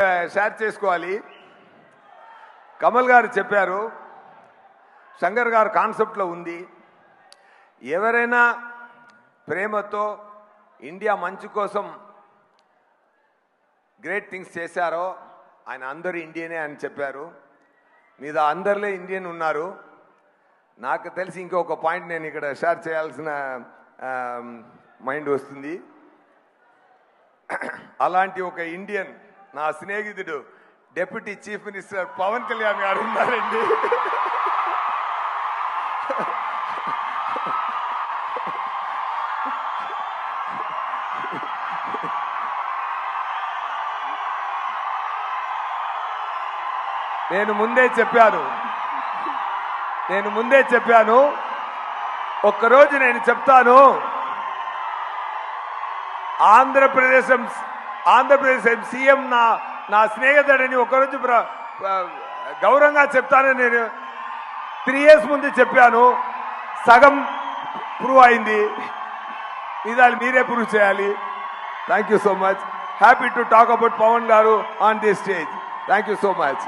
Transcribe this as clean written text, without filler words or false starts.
Share చేసుకోవాలి. కమల్ గారు చెప్పారు, శంకర్ గారు కాన్సెప్ట్లో ఉంది. ఎవరైనా ప్రేమతో ఇండియా మంచి కోసం గ్రేట్ థింగ్స్ చేశారో ఆయన అందరూ ఇండియనే అని చెప్పారు. మీద అందరిలో ఇండియన్ ఉన్నారు. నాకు తెలిసి ఇంకొక పాయింట్ నేను ఇక్కడ షేర్ చేయాల్సిన మైండ్ వస్తుంది. అలాంటి ఒక ఇండియన్ నా స్నేహితుడు deputy chief minister Pawan Kalyan గారు ఉన్నారండి. నేను ముందే చెప్పాను ఒక్కరోజు నేను చెప్తాను. ఆంధ్రప్రదేశ్ సీఎం నా స్నేహితుడని ఒకరోజు గౌరవంగా చెప్తానని నేను 3 years ముందు చెప్పాను. సగం ప్రూవ్ అయింది. ఇది మీరే ప్రూవ్ చేయాలి. Thank you so much. Happy to talk about Pavan garu on this stage. Thank you so much.